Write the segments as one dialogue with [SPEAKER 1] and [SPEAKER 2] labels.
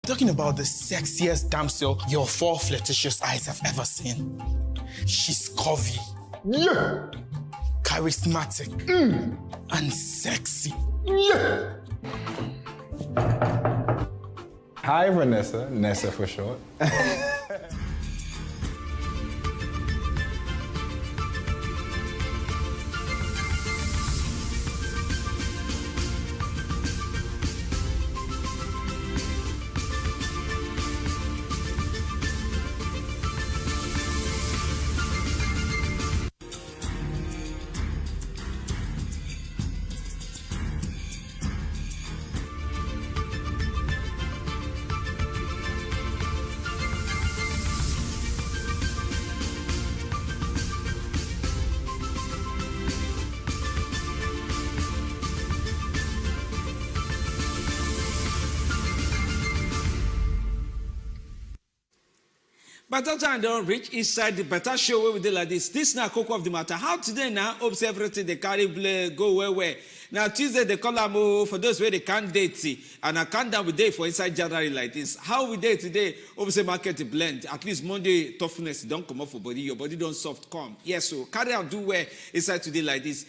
[SPEAKER 1] Talking about the sexiest damsel your 4 flirtatious eyes have ever seen. She's curvy.
[SPEAKER 2] Yeah.
[SPEAKER 1] Charismatic. And sexy.
[SPEAKER 2] Yeah. Hi, Vanessa. Nessa for short.
[SPEAKER 3] Better time don't reach inside the better show where we do like this. This now cocoa of the matter. How today now observe everything they carry play go where. Now Tuesday they call them for those where they can't date and I can't down with day for inside January like this. How we day today? Obviously market blend. At least Monday toughness don't come up for body. Your body don't soft come. Yes, so carry out do where inside today like this.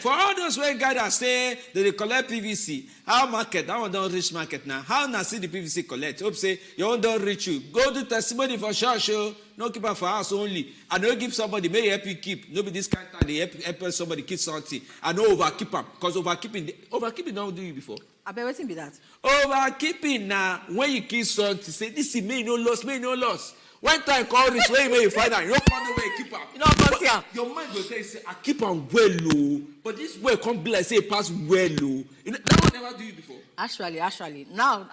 [SPEAKER 3] For all those where guys that say that they collect PVC. How market? That one don't reach market now. How now see the PVC collect? Hope say you own don't reach you. Go do testimony for sure. No keep for us only. I don't give somebody may help you keep. Nobody this kind of time they help somebody keep something. I know overkeep them because overkeeping don't do you before.
[SPEAKER 4] I bet waiting be that.
[SPEAKER 3] Overkeeping now when you keep something say this is me no loss. When time call reach where you find out you don't find the way you keep up.
[SPEAKER 4] You know what here?
[SPEAKER 3] Your mind will tell you say I keep on well low, but this way come be like say it pass well low. You know, that one never do you before.
[SPEAKER 4] Actually, now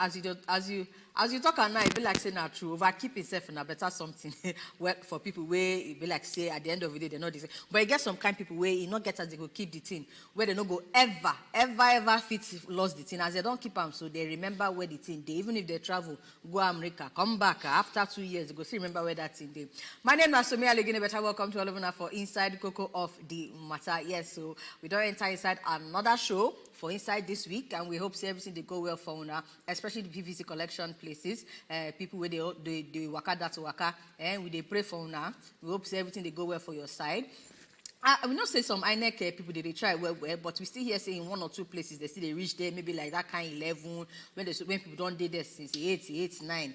[SPEAKER 4] as you talk now, it be like saying that true. Overkeep itself and a better something work for people where it be like say at the end of the day they know this. But you get some kind of people where you not get as they go keep the thing where they don't go ever fit lost the thing as they don't keep them so they remember where the thing they even if they travel go America come back after 2 years they go still remember where that thing they. My name is Wazobia again. Better welcome to all of you for Inside Cocoa of the Matter. Yes, so we don't enter inside another show for inside this week and we hope see everything they go well for now, especially the PVC collection places, people where they waka that waka and we they pray for now. We hope see everything they go well for your side. I will not say some INEC people they try well, but we still hear saying 1 or 2 places they still they reach there maybe like that kind 11 when people don't did there since 89.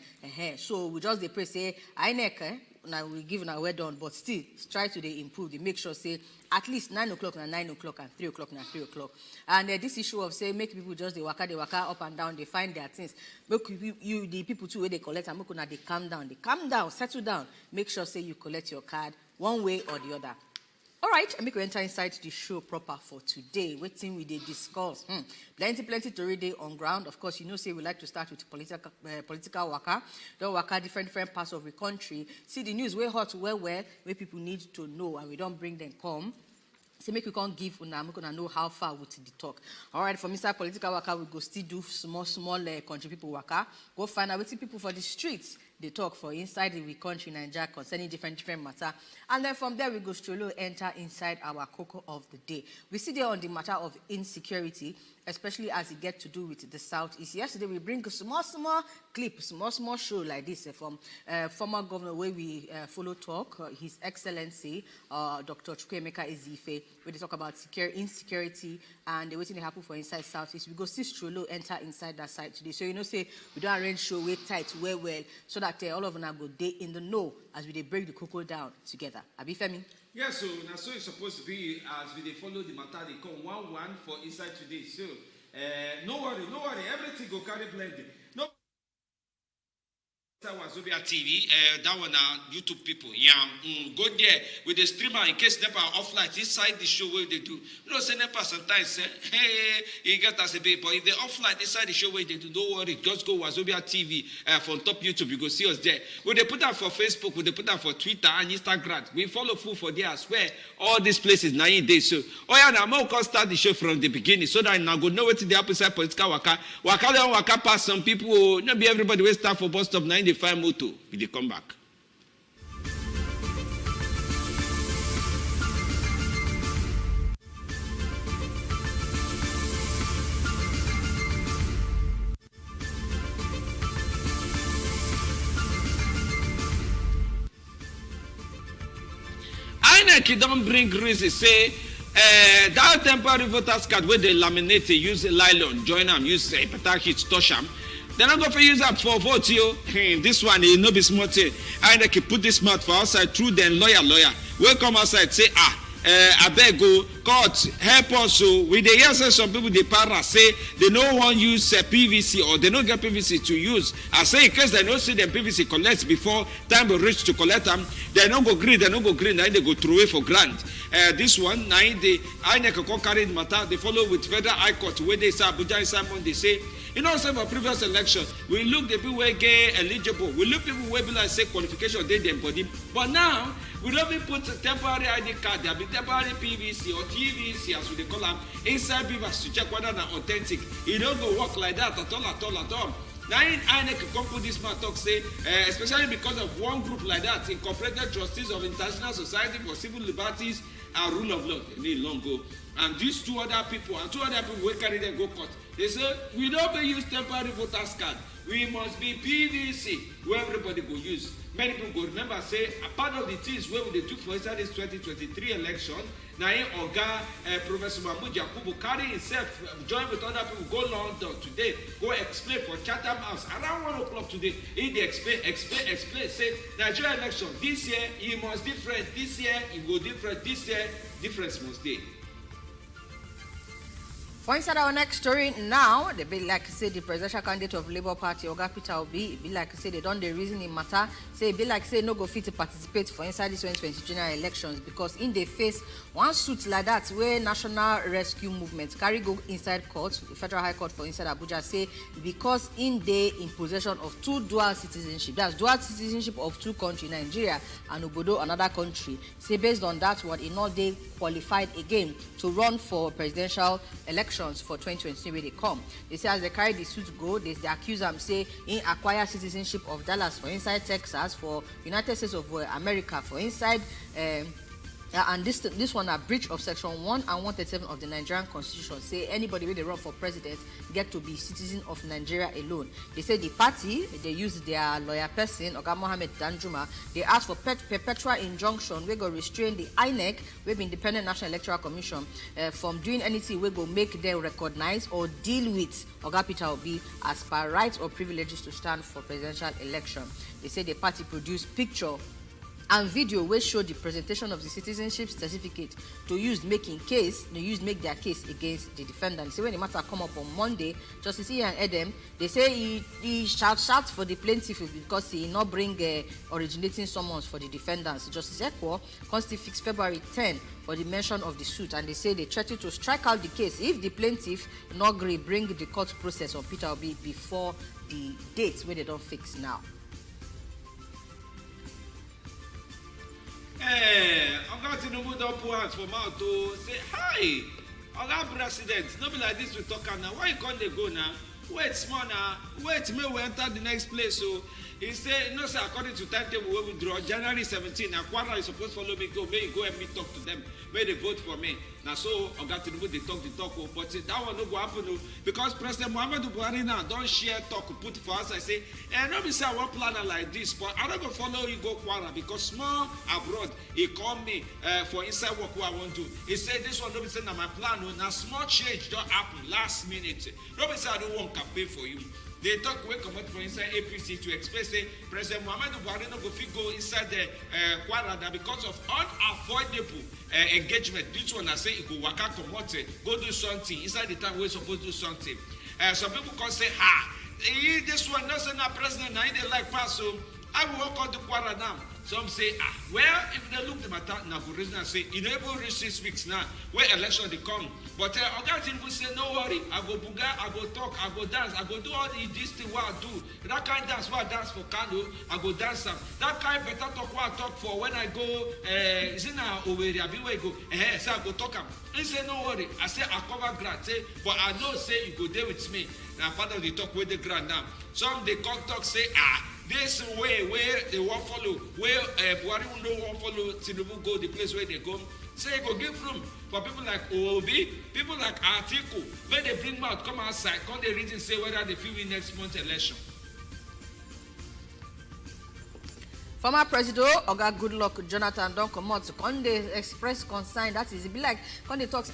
[SPEAKER 4] So we just they pray say INEC now we give our word done, but still try to they improve. They make sure say at least 9 o'clock and 9 o'clock and 3 o'clock and 3 o'clock. And this issue of say make people just they waka up and down, they find their things. Make you the people too where they collect and make they calm down, settle down. Make sure say you collect your card one way or the other. All right, I make we enter inside the show proper for today. Waiting we they discuss. Plenty to read on ground. Of course, you know, say we like to start with political waka. Don't waka different parts of the country. See the news where hot, where people need to know, and we don't bring them come. So make we can't give una, I'm gonna know how far we to the talk. All right, from inside political waka, we go still do small country people waka. Go find out what people for the streets. They talk for inside the country, Nigeria, concerning different matter. And then from there, we go straight enter inside our cocoa of the day. We see there on the matter of insecurity, especially as it gets to do with the Southeast. Yesterday, we bring a small clip, small show like this from former governor where we follow talk, His Excellency, Dr. Chukwuemeka Ezife, where they talk about insecurity and the waiting to happen for inside Southeast. We go see Strollo enter inside that side today. So, you know, say, we don't arrange show way tight, well, so that all of them go day in the know as we they break the cocoa down together. Abi Femi?
[SPEAKER 3] Yeah, so now so it's supposed to be as we they follow the matter, they come 1-1 for inside today. So no worry, everything go carry blending. No. Wazobia TV, that one YouTube people. Yeah, go there with the streamer in case NEPA offline inside the show where they do. You know, say NEPA sometimes say, hey, you get us a bit, but if they offline inside the show where they do, don't worry, just go Wazobia TV from top YouTube, you go see us there. When they put that for Facebook, when they put that for Twitter and Instagram, we follow full for there as well. All these places 9 days. So, oh yeah, now I'm going to start the show from the beginning so that I now go know what the opposite political waka. Waka pass some people, not be everybody will start for bus stop 95 moto. They come back. INEC don't bring reason say that temporary voters card where they laminate use nylon join them use better heat touch them. They're not going to use that for vote you. This one is no be smart. INEC put this mouth for outside through then lawyer. We come outside say I beg go court help us. So with the years some people they para say they no want use PVC or they don't get PVC to use. I say in case they don't see them PVC collect before time will reach to collect them, they don't go green, now they go throw away for grant. This one now the INEC carry the matter, they follow with Federal High Court where they say Abuja Simon they say you know, say for previous election, we look the people who get eligible. We look people who be like say qualification they them body. But now we don't even put a temporary ID card, there be temporary PVC or TVC as we they call them inside people to check whether they're authentic. It don't go work like that at all. Now INEC come put this man talk say, especially because of one group like that, Incorporated Trustees of International Society for Civil Liberties and Rule of Law, they need long go. And these two other people will carry them go court. They say, we don't use temporary voters card. We must be PVC, where everybody go use. Many people go remember, say, a part of the things where they took for inside this 2023 election, now Oga, Professor Mahmoud Yakubu carry himself, join with other people, go London today, go explain for Chatham House, around 1 o'clock today, he explain, say, Nigeria election, this year, it must different, this year, it will different, this year, difference must be.
[SPEAKER 4] For inside our next story now, they be like say the presidential candidate of Labour Party, Oga Peter Obi, be like say they don't the reason in matter. Say be like say no go fit to participate for inside this 2020 general elections because in they face one suit like that where National Rescue Movement carry go inside court, the Federal High Court for inside Abuja say because in they in possession of two dual citizenship. That's dual citizenship of two countries, Nigeria and Obodo, another country. Say based on that one, in all they qualified again to run for presidential elections for 2023 where they come. They say as they carry the suit go, they accuse them say in acquire citizenship of Dallas for inside Texas, for United States of America for inside and this one a breach of section 1 and 137 of the Nigerian Constitution. Say anybody where they run for president get to be citizen of Nigeria alone. They say the party they use their lawyer person Oga Mohammed Danjuma. They ask for perpetual injunction we go restrain the INEC, we be Independent National Electoral Commission from doing anything we go make them recognize or deal with Oga Peter Obi as per rights or privileges to stand for presidential election. They say the party produced picture and video will show the presentation of the citizenship certificate to use make their case against the defendant. So when the matter come up on Monday, Justice Ian Edem, they say he shout for the plaintiff because he not bring originating summons for the defendants. Justice Ekwo constitute fixed February 10 for the mention of the suit, and they say they threaten to strike out the case if the plaintiff not agree bring the court process on Peter Obi before the date where they don't fix now.
[SPEAKER 3] Oga Tinubu don't put hands for mouth to say, hi, Oga President, no be like this we talk now. Why you can't they go now? Wait small now. Wait, may we enter the next place. So he said, no sir, according to timetable we withdraw January 17. Now Kwara is supposed to follow me, go, may you go and me talk to them. May they vote for me. Now so Oga Tinubu they talk, but that one no go happen because President Muhammadu Buhari now don't share talk, put for us. I say, no be say I want planner like this, but I don't go follow you go Kwara because small abroad he called me for inside work who I want to. He said this one no be say na my plan, now small change don't happen last minute. No be say I don't want campaign for you. They talk we come out from inside APC to express say President Muhammadu Buhari no go fit go inside the Kwara because of unavoidable engagement. This one I say it go waka comot, go do something inside the time we're supposed to do something. Some people can say, this one no say na president na they like pass so I will walk on the Kwara now. Some say, well, if they look the matter, now for reason I say, it never reach 6 weeks now, where election they come. But Oga Tinubu say, no worry, I go buga, I go talk, I go dance, I go do all this thing what I do. That kind of dance what I dance for Kano, I go dance them. That kind better talk what I talk for when I go, is it now Owerri, I be where I go, so I go talk am. He say, no worry, I say, I cover grant, say, but I know say you go there with me. Now part of the talk with the grant now. Some they come talk say, this way where they won't follow, where Buhari no won't follow Tinubu go the place where they go. Say go give room for people like Obi, people like Atiku, when they bring out come outside, come they read and say whether they feel win next month election.
[SPEAKER 4] Former President Oga Goodluck Jonathan don comot to come dey express concern. That is, it be like come dey talk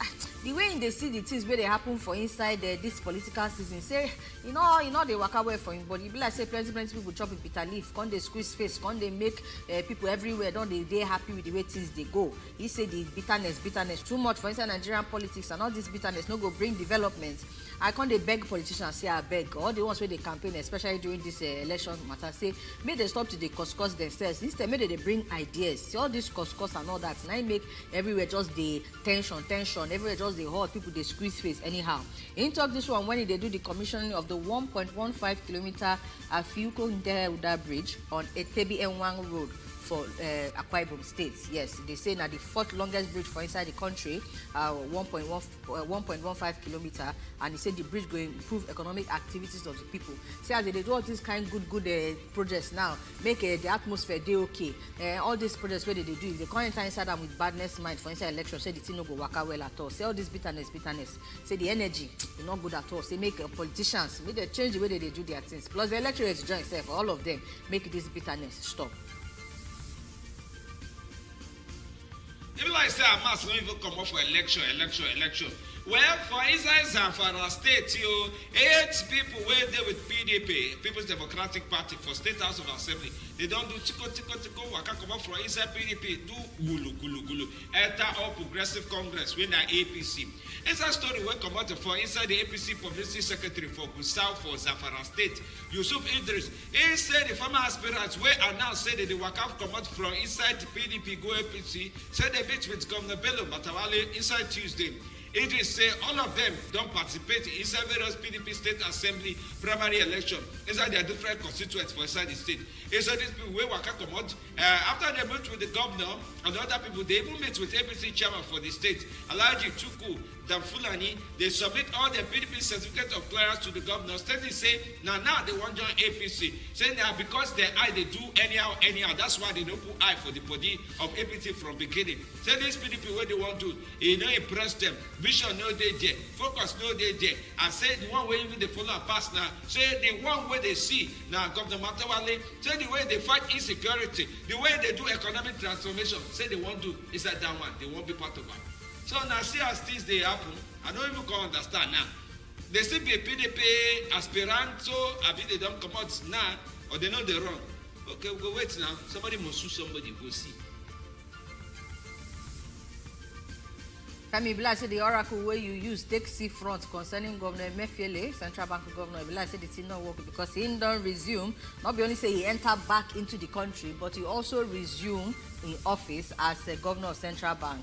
[SPEAKER 4] the way they see the things where they happen for inside this political season. Say you know they waka well for him, but it be like say plenty people chop with bitter leaf, come dey squeeze face, come dey make people everywhere don dey happy with the way things dey go. He say the bitterness too much for inside Nigerian politics, and all this bitterness no go bring development. I can't they beg politicians, say I beg all the ones where they campaign, especially during this election matter, say may they stop to they discuss themselves. Instead, may they bring ideas. See all this discuss and all that. Now make everywhere just the tension, everywhere just the hot people they squeeze face anyhow. In talk this one when they do the commissioning of the 1.15 kilometer Afiuko Ndehuda Bridge on Etebi Enwang Road for Akwa Ibom State. Yes, they say now the fourth longest bridge for inside the country, 1.15 kilometer, and they say the bridge going improve economic activities of the people. See as they do all these kind good projects now, make the atmosphere they okay. All these projects where they do, if they can't enter inside them with badness mind for inside election, say the thing no go waka well at all. Say all this bitterness, say the energy is not good at all. Say make politicians, make they change the way they do their things. Plus the electorates join itself, all of them, make this bitterness stop.
[SPEAKER 3] Even like say Hamas don't even come up for election. Well, for inside Zamfara State, 8 people were there with PDP, People's Democratic Party, for State House of Assembly. They don't do tiko, waka come up for inside PDP, do gulu. Enter all Progressive Congress, when the APC. Inside story will come out for inside the APC Publicity Secretary for Gusau for Zamfara State, Yusuf Idris. He said the former aspirants were announced, said that the waka come out from inside the PDP, go APC, said they meet with Governor Bello Matawale inside Tuesday. It is say all of them don't participate in various PDP State Assembly primary election inside their different constituents for inside the state. So these people will waka come out after they meet with the governor and other people. They even meet with APC chairman for the state, Alhaji Chukwu Damfulani. They submit all their PDP certificate of clearance to the governor. Stating say now they want join APC. Saying now because their eye they do anyhow. That's why they don't put eye for the body of APC from beginning. Say these PDP what they want to impress them. Vision no they there, focus no they there, and say the one way even they follow and pass now. Say the one way they see now Governor Matawale. Say the way they fight insecurity, the way they do economic transformation. Say they won't do inside that one. They won't be part of it. So now see as things they happen. I don't even can understand now. They still be a PDP aspirant, so I mean they don't come out now, or they know they're wrong. Okay, we'll go wait now. Somebody must sue somebody. Go see.
[SPEAKER 4] Kami Bila say the oracle where you use take see front concerning Governor Emefiele, Central Bank Governor Bila said it did not work because he don't resume. Not be only say he entered back into the country, but he also resumed in office as Governor of Central Bank.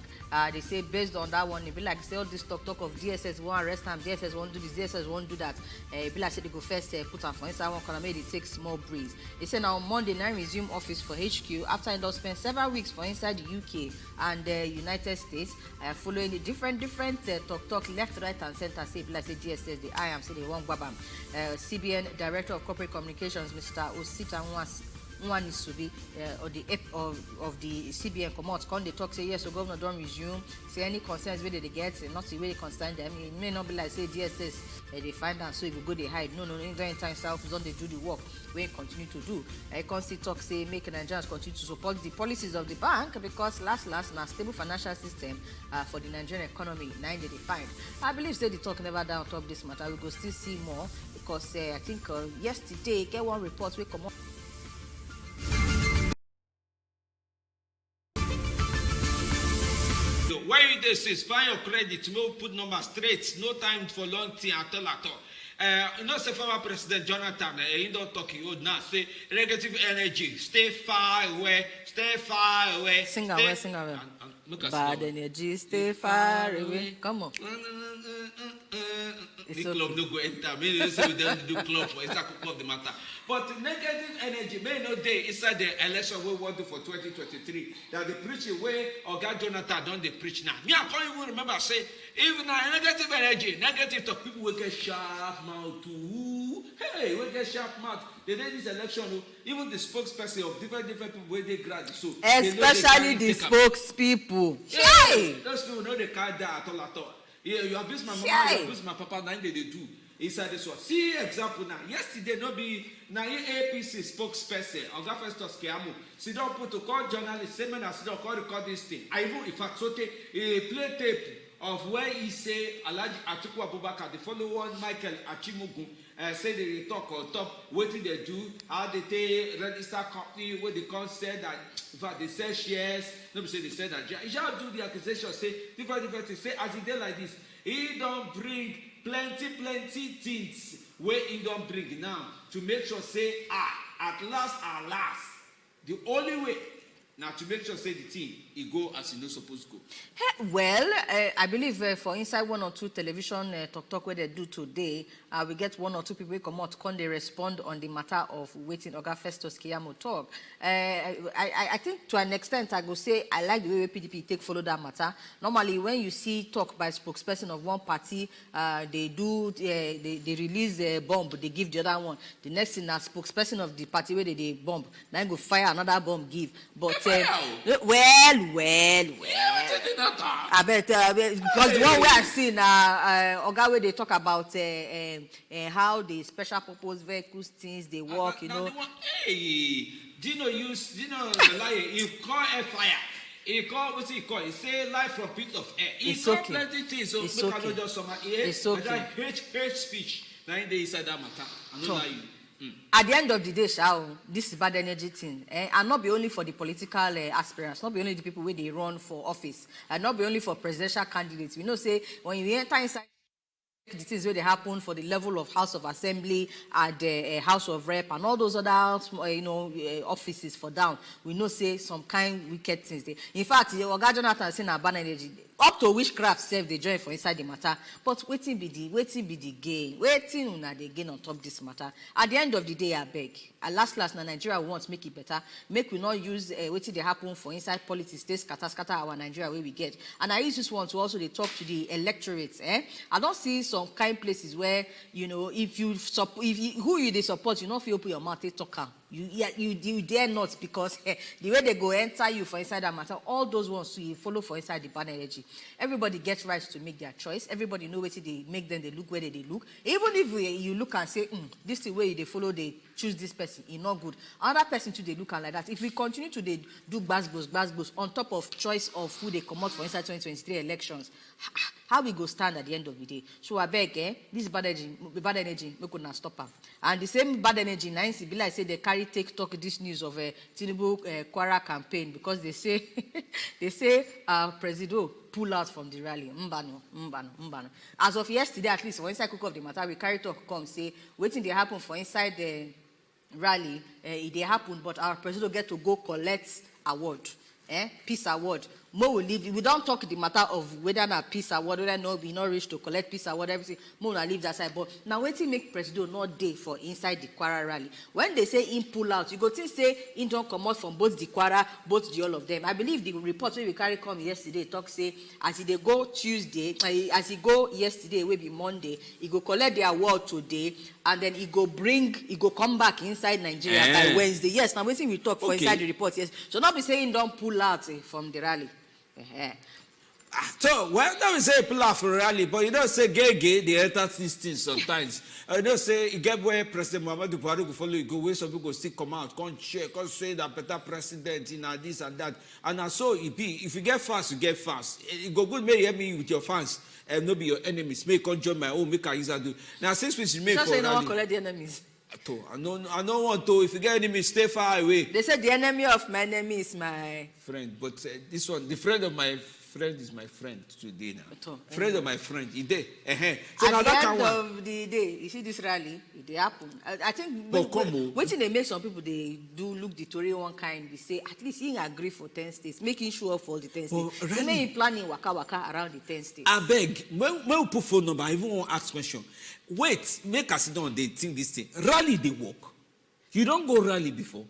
[SPEAKER 4] They say based on that one, it be like say all this talk of DSS won't arrest him, DSS won't do this, DSS won't do that. It be like say they go first put her for inside one corner, maybe it takes small breeze. They say now on Monday night resume office for HQ after he does spend several weeks for inside the UK and United States, following the different talk left, right, and center. Say like say DSS, the I am say they won't babam. CBN Director of Corporate Communications, Mr. Osita Nwanisubi, of the CBN come out, they talk say yes, so governor don't resume. Say any concerns where they get, not the way they concern them. It may not be like say DSS they find out, so if you go they hide. No, in time south don't they do the work. We continue to do. I can see talk say make Nigerians continue to support the policies of the bank because last now stable financial system for the Nigerian economy 985. I believe say the talk never down on top this matter. We go still see more because I think yesterday get one report we come up.
[SPEAKER 3] Why you this is find your credit, no put number straight, no time for long thing at all. You know, say former President Jonathan, he don't talk you now. Say negative energy, stay far away.
[SPEAKER 4] Sing away. Bad energy, stay far away. Come on.
[SPEAKER 3] The club no go enter. Maybe say we don't do club for it's of the matter. But negative energy may not day inside the election we want to for 2023. That the preaching way Oga Jonathan don't they preach now. Me I can't even remember say even now negative energy, negative talk people will get sharp mouth too. Hey, we get sharp mouth. They did this election, even the spokesperson of different people where they grad so
[SPEAKER 4] especially the spokespeople.
[SPEAKER 3] Yeah, those people know they can't die at all. Yeah, you abuse my mama, you abuse my papa, now they do. inside this one. See example now. Yesterday, no be now APC spokesperson, Oga Festus Keyamo, sit down put to call journalists, say man, sit down call record this thing. I even if I sote a play tape of where he say Alhaji Atiku Abubakar, the follow one Michael Achimugu, say they talk on top, what did they do, how they take register company, where they come say that, in fact, they sell shares, nobody say they said that, he shall do the accusation, say, different things, say, as he did like this, he don't bring plenty things where he don't bring now, to make sure, say, at last, the only way, now to make sure say the thing it go as it no supposed to go.
[SPEAKER 4] Well, I believe for inside 1 or 2 television talk where they do today, we get 1 or 2 people come out, can they respond on the matter of waiting Oga Festus Keyamo talk. I think to an extent I go say I like the way PDP take follow that matter. Normally when you see talk by spokesperson of one party, they release a bomb, they give the other one. The next thing a spokesperson of the party where they bomb, then go fire another bomb give. But well. I bet because the one way I see now, Oga where they talk about how the special purpose vehicles things they work, you know.
[SPEAKER 3] Hey, do you know the lie? You call air fire. He call what's he call? He say life from pit of air. He call plenty things. So
[SPEAKER 4] it's
[SPEAKER 3] make
[SPEAKER 4] okay.
[SPEAKER 3] I know just some here.
[SPEAKER 4] It's okay.
[SPEAKER 3] Hate speech. Now they inside that matter. I know that you.
[SPEAKER 4] At the end of the day, this is bad energy thing, and not be only for the political aspirants, not be only the people where they run for office, and not be only for presidential candidates. We know, say, when you enter inside the things where they happen for the level of House of Assembly and House of Rep and all those other, offices for down, we know, say, some kind wicked things. In fact, Oga Jonathan saying about energy, up to witchcraft self they join for inside the matter. But waiting be the gain. Waiting una they gain on top this matter. At the end of the day, I beg. At last na Nigeria wants make it better. Make we not use waiting they happen for inside politics. They scatter our Nigeria where we get. And I use this one to also they talk to the electorates. I don't see some kind places where if you who you they support, you not feel open your mouth they talk. You dare not, because the way they go enter you for inside that matter, all those ones you follow for inside the bad energy. Everybody gets rights to make their choice. Everybody know where they make them, they look where they look. Even if you look and say, this is the way they follow, they choose this person, it's not good. Another person too, they look and like that. If we continue to do gbas on top of choice of who they come out for inside 2023 elections, how we go stand at the end of the day? So I beg, this bad energy, we could not stop them. And the same bad energy, Nancy, be like say they carry talk this news of Tinubu Kwara campaign, because they say President pull out from the rally. Mbano. As of yesterday, at least, for inside cook of the matter, we carry talk come say waiting they happen for inside the rally. It they happen, but our president get to go collect award, peace award. More will leave. We don't talk the matter of whether na peace award, whether no we not reach to collect peace award, everything. More will leave that side. But now waiting make president not day for inside the Kwara rally. When they say in pull out, you go to say in don't come out from both the Kwara, both the all of them. I believe the report we carry come yesterday talk say as they go Tuesday, as he go yesterday will be Monday, he go collect the award today, and then he go come back inside Nigeria by Wednesday. Yes, now waiting we talk for inside the report. Yes, so not be saying don't pull out from the rally.
[SPEAKER 3] So, well, that we say pull out for rally, but you don't say gay, they enter these things sometimes. You don't say, you get where President Muhammadu Buhari go follow you, go where some people still come out, come share, come say that better president, this and that. And so it be, if you get fast, you get fast. It go good, may help me with your fans, and not be your enemies. May come join my own, make a user do. Now, since we should make
[SPEAKER 4] just
[SPEAKER 3] for
[SPEAKER 4] say
[SPEAKER 3] rally.
[SPEAKER 4] No one collect the enemies.
[SPEAKER 3] I don't want to. If you get enemies, stay far away.
[SPEAKER 4] They said the enemy of my enemy is my
[SPEAKER 3] friend. But this one, the friend of my friend is my friend today now. Friend of my friend, he did. So
[SPEAKER 4] at the end of the day, you see this rally, it happen. I think waiting they make some people they do look the Tory one kind. They say at least he agree for 10 states, making sure for the 10 states. They may planning waka around the 10 states.
[SPEAKER 3] I beg, when we put phone number, I even want to ask question. Wait, make us sit down. They think this thing rally they work. You don't go rally before.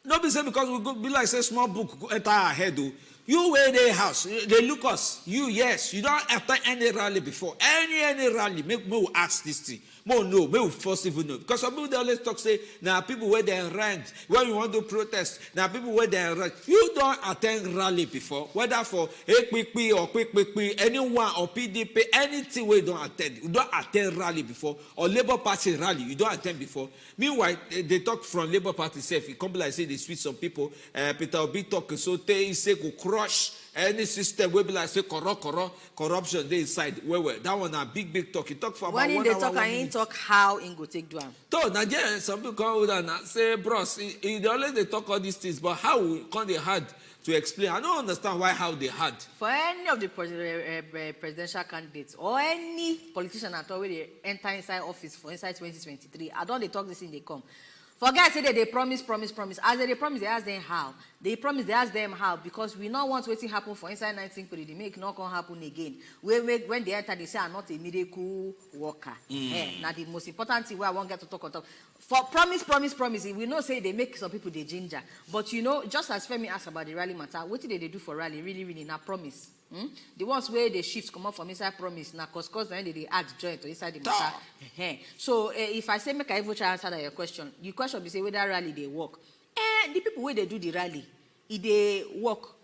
[SPEAKER 3] No be say because we go be like say small book go enter our head. Oh. You where they house, they look us. You yes, you don't attend any rally before. Any rally, make me ask this thing. More no, me first even know. Because some people they always talk say now people where they rent, when you want to protest, now people where they rent. You don't attend rally before, whether for APP or quick, anyone or PDP, anything where you don't attend. You don't attend rally before or Labour Party rally, you don't attend before. Meanwhile, they talk from Labour Party self. It come like say they switch some people. Peter Obi talk so they say go crush any system where be like say corruption they inside where that one a big talk. He talk for about
[SPEAKER 4] when
[SPEAKER 3] 1
[SPEAKER 4] they
[SPEAKER 3] hour.
[SPEAKER 4] talk, I ain't talk how in go take do am.
[SPEAKER 3] So Nigerians, some people come with and say, bros, they always they talk all these things, but how come they hard to explain? I don't understand why how they hard.
[SPEAKER 4] For any of the presidential candidates or any politician at all where they enter inside office for inside 2023, I don't they talk this thing they come. For guys say that they promise. As they promise, they ask them how. They promise, they ask them how, because we not want waiting happen for inside 19 period. They make not gonna happen again. When they enter, they say I'm not a miracle worker. Now the most important thing where I want get to talk on top. For promise. We know say they make some people they ginger. But you know, just as Femi asked about the rally matter, what did they do for rally? Really, now promise. The ones where they shift come out from inside promise now cause then they add joy to inside the matter. So if I say make I even try answer that your question be say whether rally they work. The people where they do the rally, if they work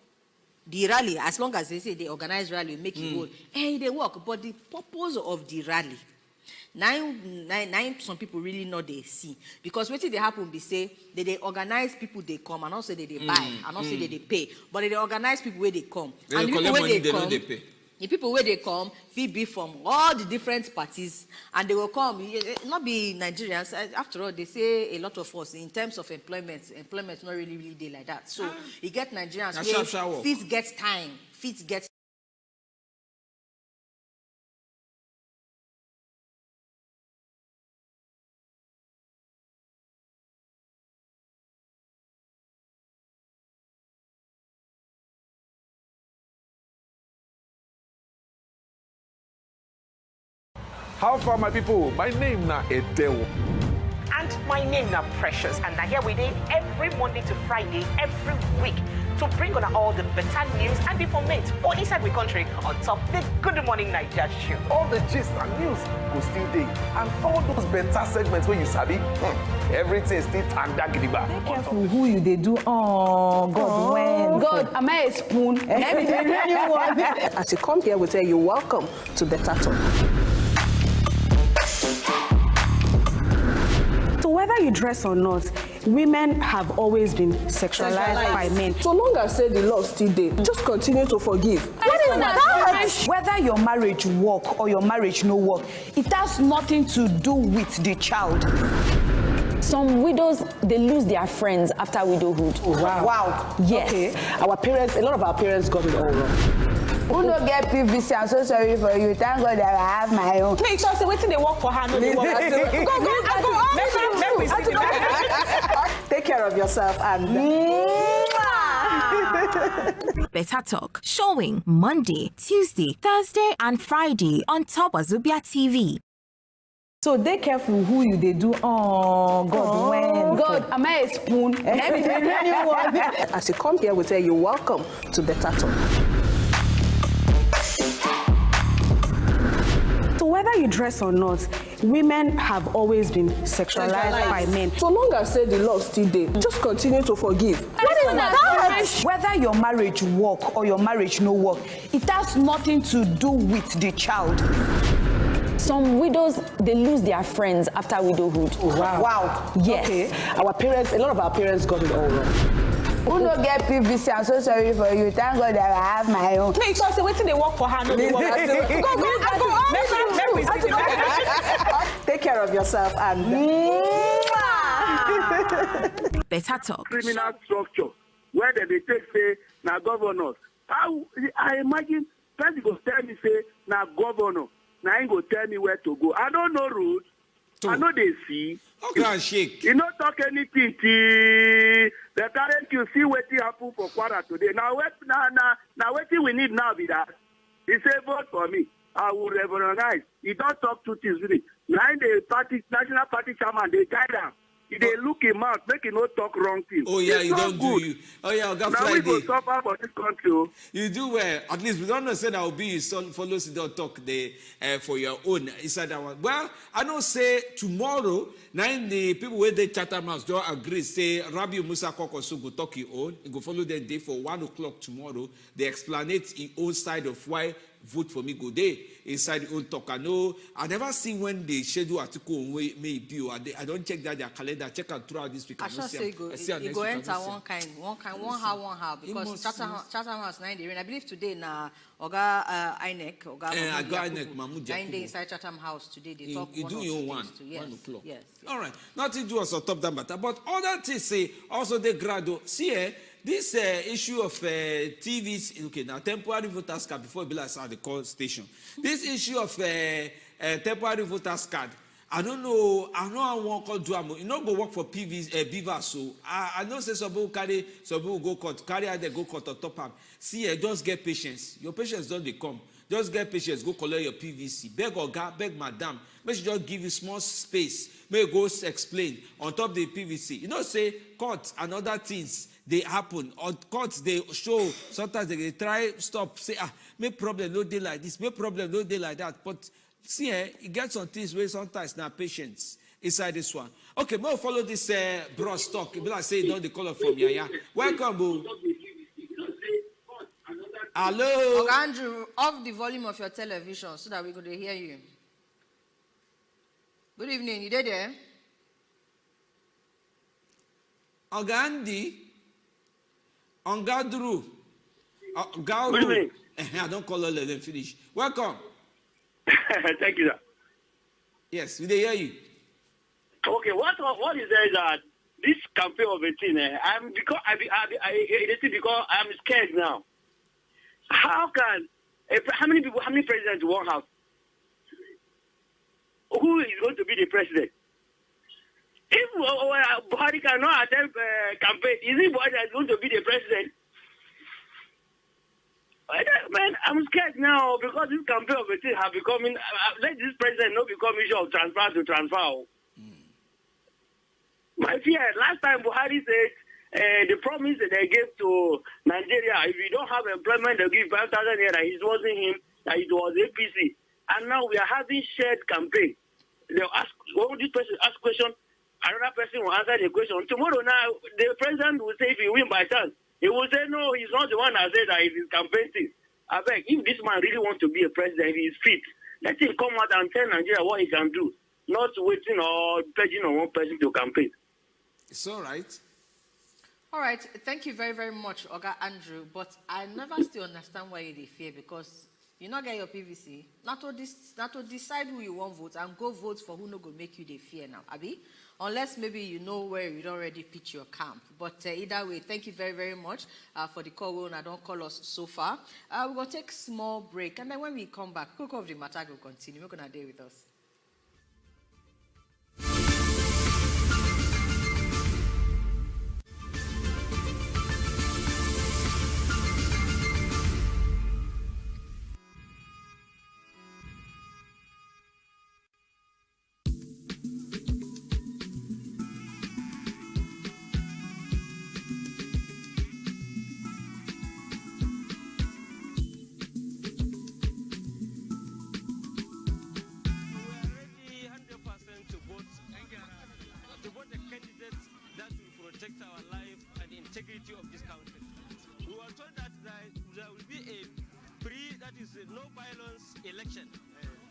[SPEAKER 4] the rally, as long as they say they organize rally, make it good, they work. But the purpose of the rally, nine some people really know they see. Because what they happen be say they organize people they come and also they buy and also they pay. But they organize people where they come.
[SPEAKER 3] They
[SPEAKER 4] and the
[SPEAKER 3] collect
[SPEAKER 4] people
[SPEAKER 3] money,
[SPEAKER 4] where they come,
[SPEAKER 3] they pay.
[SPEAKER 4] the people where they come, feel be from all the different parties, and they will come. Not be Nigerians. After all, they say a lot of us in terms of employment not really day like that. So you get Nigerians where fit gets time, fit gets.
[SPEAKER 5] How far, my people? My name na Edewo.
[SPEAKER 6] And my name na Precious. And now here we dey every Monday to Friday, every week, to bring on all the better news and information for inside the country on top the Good Morning Naija show.
[SPEAKER 5] All the gist and news go still dey. And all those better segments where you sabi, everything still tanda gidigba.
[SPEAKER 7] Be careful who you they do. Oh, God, when?
[SPEAKER 8] God, am I a spoon? Let me tell you one.
[SPEAKER 6] As you come here, we tell you welcome to Better Talk.
[SPEAKER 7] So whether you dress or not, women have always been sexualized by men.
[SPEAKER 9] So long as say the law still there, just continue to forgive.
[SPEAKER 8] What is that?
[SPEAKER 7] Whether your marriage work or your marriage no work, it has nothing to do with the child.
[SPEAKER 8] Some widows, they lose their friends after widowhood.
[SPEAKER 9] Wow.
[SPEAKER 8] Yes.
[SPEAKER 9] Okay. A lot of our parents got it all wrong.
[SPEAKER 10] Who don't get PVC? I'm so sorry for you. Thank God that I have my own.
[SPEAKER 6] Make sure say waiting they work for her, no they work.
[SPEAKER 9] Take care of yourself and
[SPEAKER 11] Better Talk, showing Monday, Tuesday, Thursday, and Friday on top Wazobia TV.
[SPEAKER 7] So they careful who you they do. Oh, God, when?
[SPEAKER 8] God, am I a spoon? Let me tell you one.
[SPEAKER 6] As you come here, we tell you welcome to Better Talk.
[SPEAKER 7] So whether you dress or not, women have always been sexualized by men.
[SPEAKER 9] so long as say the law still there, just continue to forgive.
[SPEAKER 8] What is that?
[SPEAKER 7] Whether your marriage work or your marriage no work, it has nothing to do with the child.
[SPEAKER 8] Some widows, they lose their friends after widowhood.
[SPEAKER 9] Wow.
[SPEAKER 8] Yes.
[SPEAKER 9] Okay. A lot of our parents got it all wrong.
[SPEAKER 10] Who don't get PVC? I'm so sorry for you. Thank God that I have my own.
[SPEAKER 6] Make sure say waiting they work for her, no they work.
[SPEAKER 9] Take care of yourself and
[SPEAKER 11] Better Talk.
[SPEAKER 12] Criminal structure where they take say now governors. How I imagine person go tell me say now governor. Now he go tell me where to go. I don't know route. I know they see.
[SPEAKER 3] Okay, shake.
[SPEAKER 12] You not talk anything. The current you see what happen for Kwara today. Now what we need now be that. He say vote for me. I will recognize. He don't talk two things really. Now the party, national party chairman, they guide them. They look him out, make him not talk wrong things.
[SPEAKER 3] Oh yeah,
[SPEAKER 12] it's
[SPEAKER 3] you
[SPEAKER 12] not
[SPEAKER 3] don't
[SPEAKER 12] good.
[SPEAKER 3] do you. Oh yeah, Oga
[SPEAKER 12] Now
[SPEAKER 3] Friday.
[SPEAKER 12] we go suffer for this country. Oh.
[SPEAKER 3] You do well. At least we don't know say that will be his son follows the talk the for your own inside that one. Well, I don't say tomorrow. Now the people where they Chatham House don't agree. Say Rabbi Musa Kokosu go talk your own. He go follow them day for 1 o'clock tomorrow. They explanate his own side of why vote for me go there inside the own talk. I never see when they schedule article may be. I don't check that their calendar. Check out throughout this week.
[SPEAKER 4] I should say go enter one hour because Chatham House 9 day. I believe today na Oga INEC
[SPEAKER 3] I got INEC Mahmoud
[SPEAKER 4] 9 day inside Chatham House today. They talk
[SPEAKER 3] you do your 1 o'clock.
[SPEAKER 4] Yes.
[SPEAKER 3] All right. Nothing to us on top that matter, but other things say also they grado. See this issue of TVs, okay, now temporary voters card before it at the call station. This issue of temporary voters card, I don't know I won't call Duamo. You know, go work for Beaver, so I know say some people carry, some people go court, carry out they go court on top of. See, just get patience. Your patience don't they come. Just get patience, go collect your PVC. Beg Oga, beg Madam. Make sure just give you small space. May you go explain on top of the PVC. You know, say court and other things they happen. On courts they show sometimes they try stop say make problem no day like this, make problem no day like that. But see, it gets on things where sometimes now patience inside this one. Okay, we'll follow this broad stock. It be like say you know the color from Yaya. Welcome, boo. Hello.
[SPEAKER 4] Okay, Andrew, off the volume of your television so that we could hear you. Good evening. You there?
[SPEAKER 12] Ogandi.
[SPEAKER 3] Ongadru.
[SPEAKER 12] Good evening.
[SPEAKER 3] I don't call her, let them finish. Welcome.
[SPEAKER 12] Thank you, sir.
[SPEAKER 3] Yes, we hear you.
[SPEAKER 12] Okay, what is there is that this campaign of 18, I'm scared now. How many presidents do one have? Who is going to be the president? If Buhari cannot attend campaign, is it Buhari that is going to be the president? Man, I'm scared now because this campaign of 18 have become, let this president not become issue of transfer to transfer. My fear, last time Buhari said, the promise that they gave to Nigeria, if you don't have employment, they'll give 5,000 naira. It wasn't him, that it was APC. And now we are having shared campaign. They'll ask, when this person ask question, another person will answer the question. Tomorrow now, the president will say if he win by chance, he will say, no, he's not the one that said that it's his campaign thing. I beg, if this man really wants to be a president, he is fit, let him come out and tell Nigeria what he can do, not waiting or pledging on one person to campaign.
[SPEAKER 3] It's all right.
[SPEAKER 4] All right, thank you very, very much, Oga Andrew. But I never still understand why you fear, because you not get your PVC, not to decide who you want vote and go vote for who no go make you the fear now, Abi. Unless maybe you know where you already pitch your camp. But either way, thank you very, very much for the call. Well, don't call us so far. We're going to take a small break. And then when we come back, Cook of the Matter will continue. We're going to stay with us.
[SPEAKER 13] election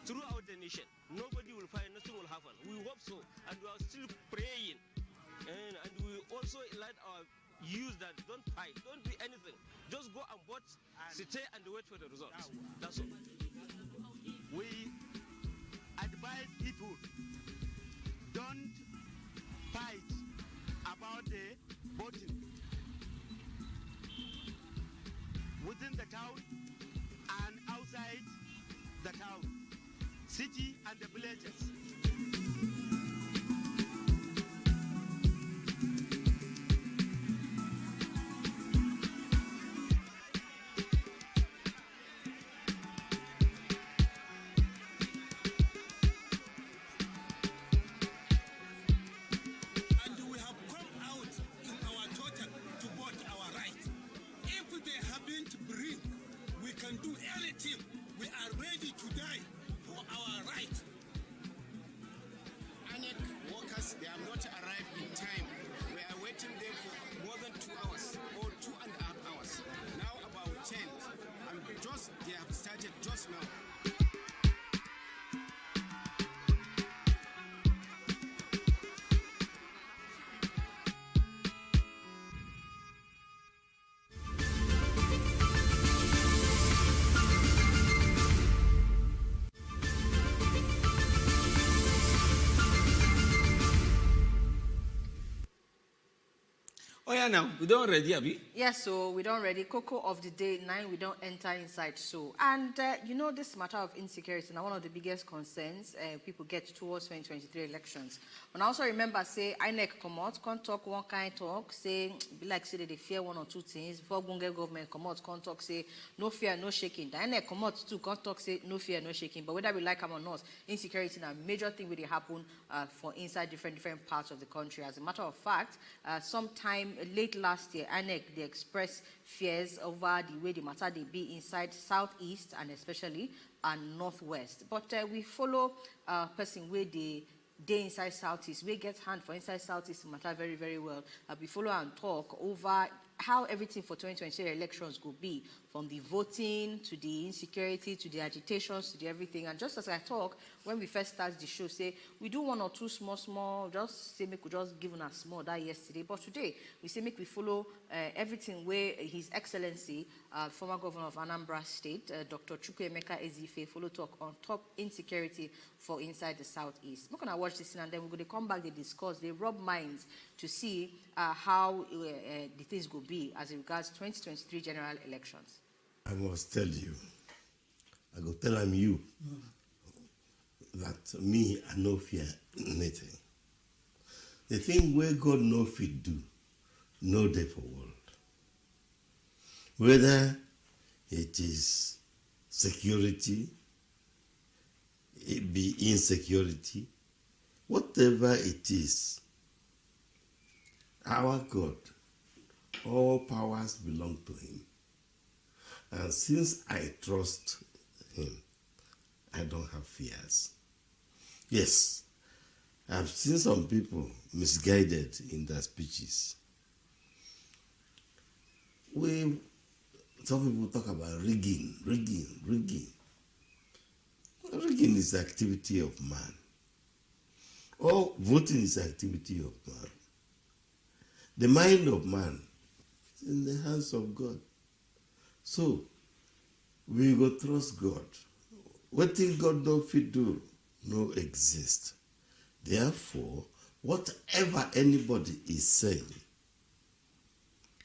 [SPEAKER 13] throughout the nation. Nobody will find, nothing will happen. We hope so, and we are still praying. And we also let our youth that don't fight, don't do anything. Just go and vote, stay and wait for the results. That's all.
[SPEAKER 14] We advise people, don't fight about the voting within the town and outside the town, city and the villages.
[SPEAKER 3] Oh yeah, now we don't ready, Abi.
[SPEAKER 4] Yes, so we don't ready. Cocoa of the day 9, we don't enter inside. So, and you know, this matter of insecurity now one of the biggest concerns people get towards 2023 elections. And I also remember say INEC come out, can't talk one kind talk, say be like say they fear one or two things. Before Gunge government come out, can't talk say no fear, no shaking. The INEC come out too, can't talk say no fear, no shaking. But whether we like them or not, insecurity is a major thing will happen for inside different parts of the country. As a matter of fact, sometime late last year, INEC they expressed fears over the way the matter they be inside southeast and especially northwest. But we follow person where they inside southeast, we get hand for inside southeast matter very, very well. We follow and talk over how everything for 2023 elections will be, from the voting to the insecurity to the agitations to the everything. And just as I talk, when we first start the show, say we do one or two small, just say make we just give us small that yesterday. But today we say make we follow everything where His Excellency, former governor of Anambra State, Dr. Chukwuemeka Ezife, follow talk on top insecurity for inside the southeast. We're gonna watch this and then we're gonna come back, they discuss, they rub minds to see how the things will be as regards 2023 general elections.
[SPEAKER 15] I must tell you, I go tell them you that me I no fear nothing. The thing where God no fit do, no day for world. Whether it is security, it be insecurity, whatever it is, our God, all powers belong to Him. And since I trust Him, I don't have fears. Yes, I've seen some people misguided in their speeches. Some people talk about rigging. Rigging is the activity of man. Or voting is the activity of man. The mind of man is in the hands of God. So, we go trust God. What thing God don't fit do, no exist. Therefore, whatever anybody is saying,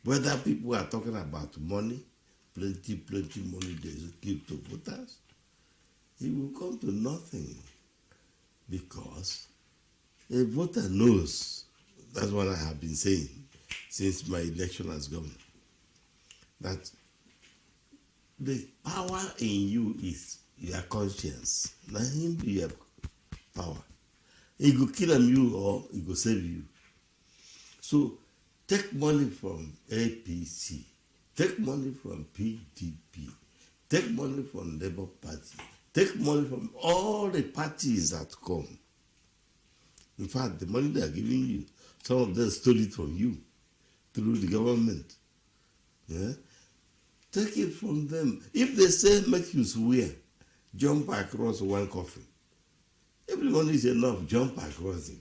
[SPEAKER 15] whether people are talking about money, plenty money they give to voters, it will come to nothing. Because a voter knows, that's what I have been saying since my election as governor, that the power in you is your conscience. Now him be your power. He go kill you or he go save you. So take money from APC, take money from PDP, take money from Labour Party, take money from all the parties that come. In fact, the money they are giving you, some of them stole it from you through the government. Yeah? Take it from them. If they say make you swear, jump across one coffin. Everyone is enough, jump across the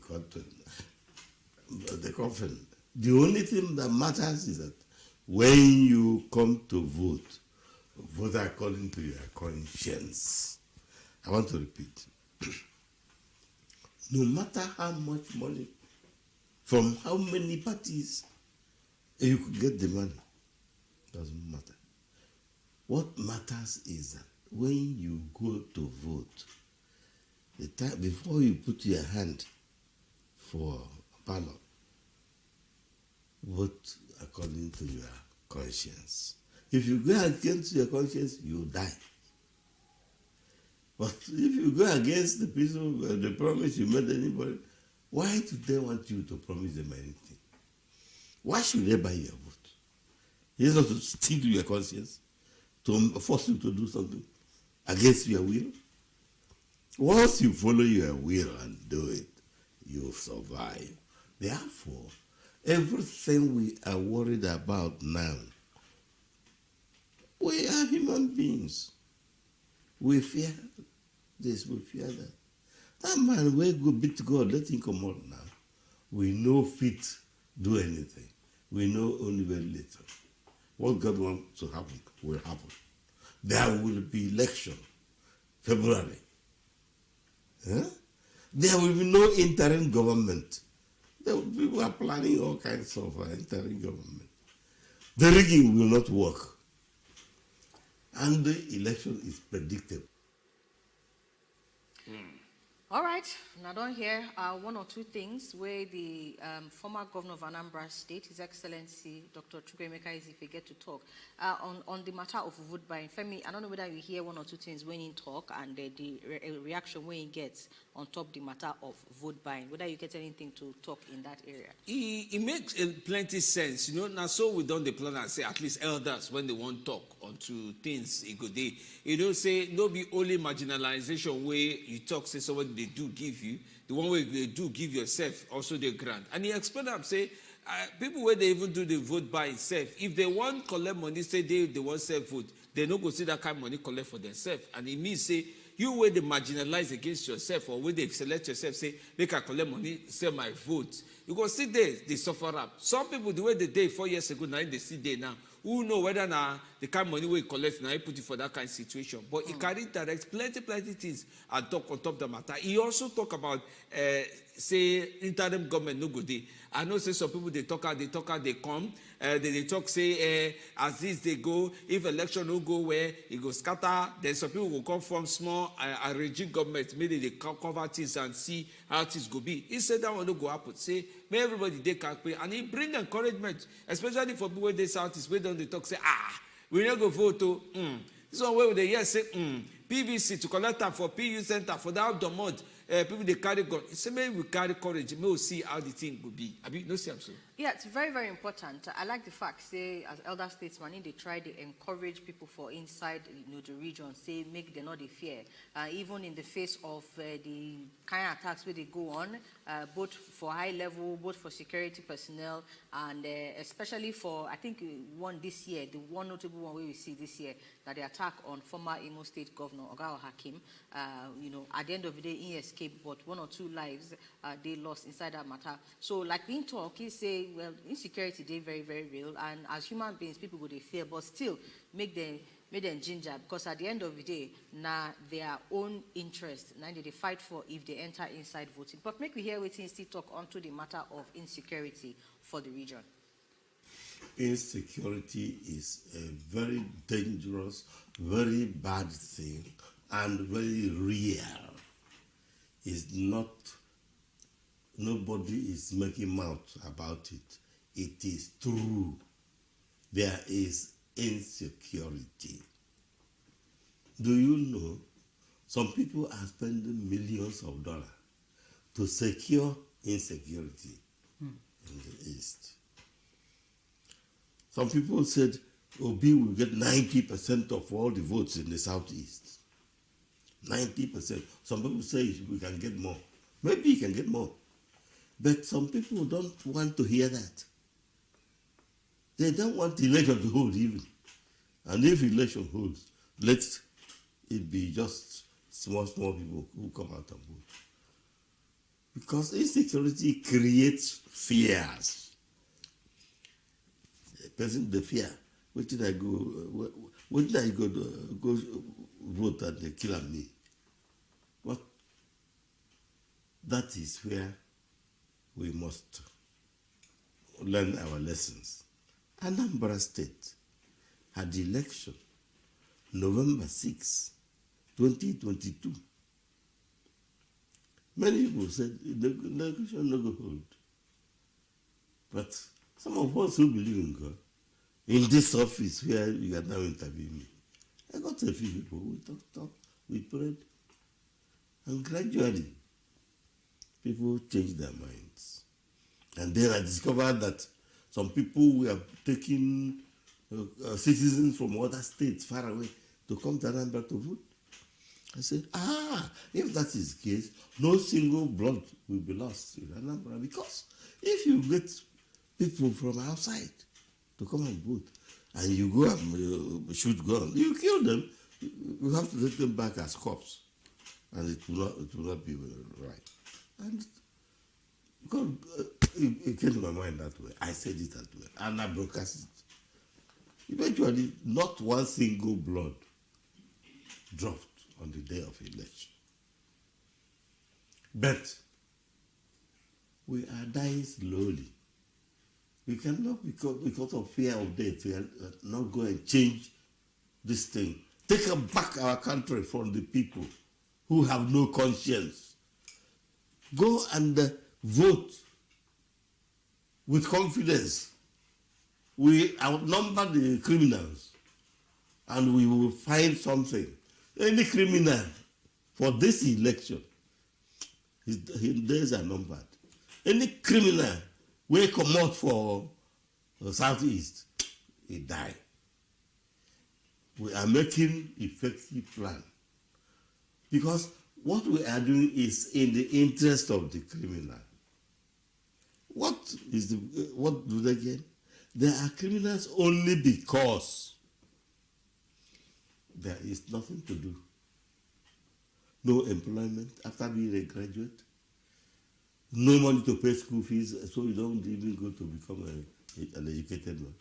[SPEAKER 15] coffin. The only thing that matters is that when you come to vote, vote according to your conscience. I want to repeat. No matter how much money, from how many parties you could get the money, doesn't matter. What matters is that when you go to vote, the time before you put your hand for a ballot, vote according to your conscience. If you go against your conscience, you die. But if you go against the people, the promise you made anybody, why do they want you to promise them anything? Why should they buy your vote? It's not to steal your conscience, to force you to do something against your will. Once you follow your will and do it, you survive. Therefore, everything we are worried about now, we are human beings. We fear this, we fear that. That man will go beat God, let him come out now. We know fit do anything. We know only very little. What God wants to happen will happen. There will be election, February. Huh? There will be no interim government. People are planning all kinds of interim government. The rigging will not work. And the election is predictable.
[SPEAKER 4] All right, now don't hear one or two things where the former governor of Anambra State, His Excellency Dr. Chukwuemeka Ezeife, get to talk on the matter of vote buying. Femi, I don't know whether you hear one or two things when he talk and the reaction when he gets on top the matter of vote buying. Whether you get anything to talk in that area.
[SPEAKER 3] It makes plenty sense, you know. Now, so we don't the plan and say at least elders when they want talk onto things it go day. You know, say no be only marginalization where you talk say somebody they do give you, the one way they do give yourself also the grant. And he explained them say people where they even do the vote by itself, if they want collect money, say they want self vote, they no go see that kind of money collect for themselves. And it means say you where they marginalize against yourself or where they select yourself, say make I collect money, sell my vote. You go see they suffer up. Some people the way they did 4 years ago, now they see they now. Who know whether now the kind of money we collect now he put it for that kind of situation. But he carry direct plenty things and talk on top of the matter. He also talk about say interim government no good day. I know say some people they talk out, they come, they talk say as this they go, if election no go where it go scatter, then some people will come from small regime government, maybe they cover things and see how things go be. He said that one no go happen. Say may everybody they can pay and he bring encouragement, especially for people where they Southeast, where don't they talk say we not go vote to this one where they say PVC to collect them for PU center for the outdoor mud. People they carry gun. It's maybe we carry courage. Maybe we'll see how the thing will be. I mean, no see so.
[SPEAKER 4] Yeah, it's very, very important. I like the fact, say, as elder statesman, they try to encourage people for inside, the region, say, make them not the fear. Even in the face of the kind of attacks where they go on, both for high level, both for security personnel, and especially for, I think, one this year, the one notable one we see this year, that the attack on former Imo State Governor Ogawa Hakim, at the end of the day, he escaped, but 1 or 2 lives they lost inside that matter. So, like we talk, he say, well, insecurity they very, very real, and as human beings, people go they fear, but still make them ginger, because at the end of the day, now their own interest, now they fight for if they enter inside voting. But make we hear what still talk onto the matter of insecurity for the region.
[SPEAKER 15] Insecurity is a very dangerous, very bad thing, and very real. It's not. Nobody is making mouth about it. It is true. There is insecurity. Do you know some people are spending millions of dollars to secure insecurity in the East? Some people said Obi will get 90% of all the votes in the Southeast. 90%. Some people say we can get more. Maybe he can get more. But some people don't want to hear that. They don't want the election to hold even. And if election holds, let it be just small people who come out and vote. Because insecurity creates fears. A person, the fear. Where did I go go vote and they kill me? What? That is where we must learn our lessons. Anambra State had the election November 6, 2022. Many people said the election no go hold. But some of us who believe in God, in this office where you are now interviewing me, I got a few people, we talked, we prayed, and gradually people changed their minds. And then I discovered that some people were taking citizens from other states far away to come to Anambra to vote. I said, if that is the case, no single blood will be lost in Anambra, because if you get people from outside to come and vote, and you go and shoot guns, you kill them, you have to take them back as cops, and it will not be right. And God, it came to my mind that way. I said it that way, and I broadcast it. Eventually, not one single blood dropped on the day of election. But we are dying slowly. We cannot, because of fear of death, we are not going to change this thing. Take back our country from the people who have no conscience. Go and vote with confidence. We outnumber the criminals and we will find something. Any criminal for this election, his days are numbered. Any criminal will come out for the Southeast, he die. We are making effective plan. Because what we are doing is in the interest of the criminal. What do they get? They are criminals only because there is nothing to do. No employment after being a graduate. No money to pay school fees, so you don't even go to become an educated man.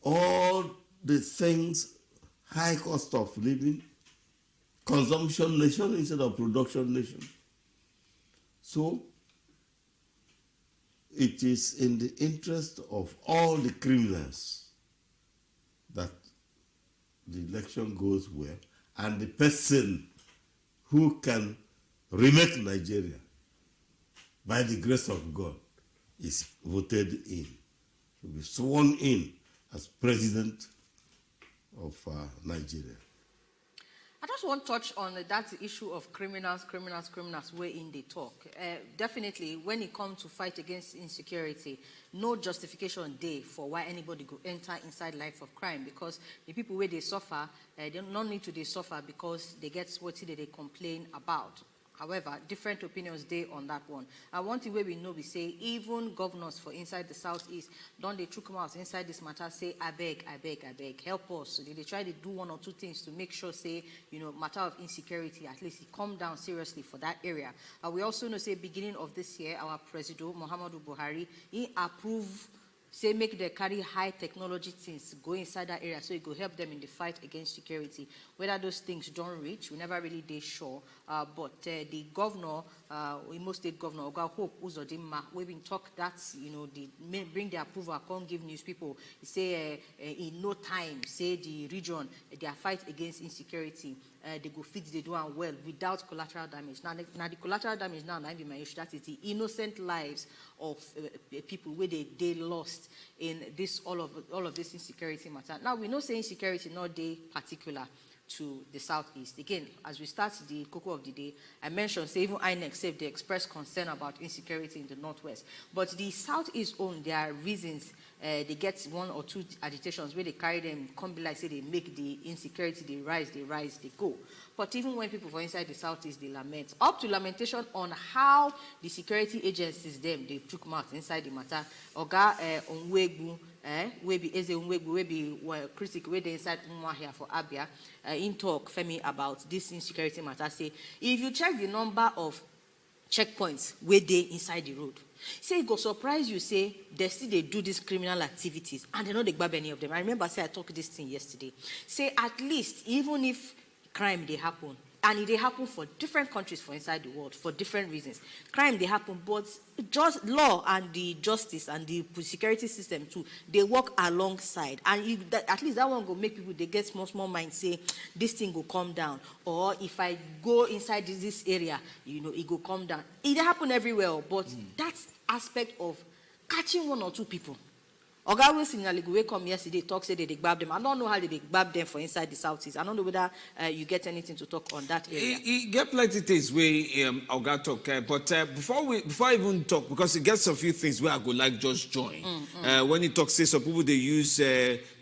[SPEAKER 15] All the things, high cost of living, consumption nation instead of production nation. So, it is in the interest of all the criminals that the election goes well, and the person who can remake Nigeria by the grace of God is voted in, to be sworn in as president of Nigeria.
[SPEAKER 4] I just want to touch on that issue of criminals way in the talk. Definitely, when it comes to fight against insecurity, no justification there for why anybody go enter inside life of crime, because the people where they suffer, they don't need to they suffer because they get what they complain about. However, different opinions there on that one. And one thing where we know, we say, even governors for inside the Southeast, don't they come out inside this matter, say, I beg, help us. So they try to do one or two things to make sure, say, matter of insecurity, at least it come down seriously for that area. We also know, say, beginning of this year, our President Muhammadu Buhari, he approved, say, make the carry high technology things go inside that area, so it will help them in the fight against security. Whether those things don't reach, we never really did sure. But the governor, Imo State Governor, Oga Hope Uzodinma, we've been talk that, they bring the approval, can't give news people. Say in no time, say the region, their fight against insecurity, they go fix the do and well without collateral damage. Now the collateral damage now, I be my issue, that is the innocent lives of people where they lost in this all of this insecurity matter. Now we know say insecurity not day particular to the Southeast. Again, as we start the cocoa of the day, I mentioned, say, even INEC said they expressed concern about insecurity in the Northwest. But the Southeast own, there are reasons they get one or two agitations where they carry them, come be like, say, they make the insecurity, they rise, they go. But even when people from inside the Southeast, they lament, up to lamentation on how the security agencies, they took mouth inside the matter. Oga Onwegbu, we be Eze Onwegbu, we be critic, we they inside here for Abia, in talk, Femi, about this insecurity matter. Say, if you check the number of checkpoints where they inside the road, say it go surprise you, say they do these criminal activities and they know they grab any of them. I remember say I talked this thing yesterday. Say at least even if crime they happen, and it they happen for different countries for inside the world for different reasons. Crime they happen, but just law and the justice and the security system too, they work alongside. And at least that one go make people they get small mind say this thing go come down, or if I go inside this area, it go come down. It happen everywhere, but that aspect of catching one or two people. Oga Wilson Naliguwe come yesterday, talk say they grab them. I don't know how they grab them for inside the Southeast. I don't know whether you get anything to talk on that area.
[SPEAKER 3] He get plenty things where Oga talk, but before I even talk, because it gets a few things where I go like just join. When he talks, say some people they use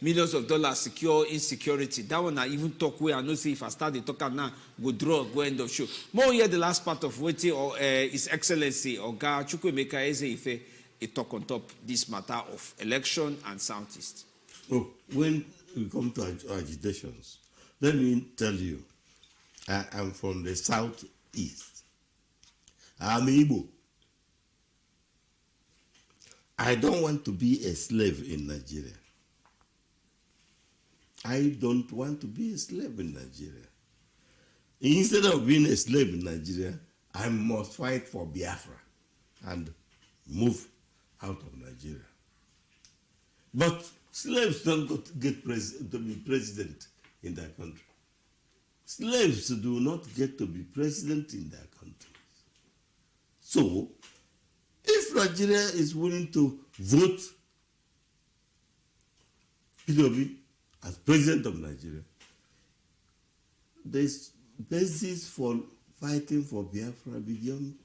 [SPEAKER 3] millions of dollars secure insecurity. That one I even talk where I know say if I start the talk now go draw go end of show. More here the last part of waiting or His Excellency Oga Chukwuemeka Eze-Ife. A talk on top this matter of election and Southeast.
[SPEAKER 15] Oh, when we come to agitations, let me tell you, I am from the Southeast. I'm Igbo. I don't want to be a slave in Nigeria. I don't want to be a slave in Nigeria. Instead of being a slave in Nigeria, I must fight for Biafra. And move out of Nigeria. But slaves don't get to be president in their country. Slaves do not get to be president in their country. So, if Nigeria is willing to vote P2B as president of Nigeria, there's basis for fighting for Biafra beyond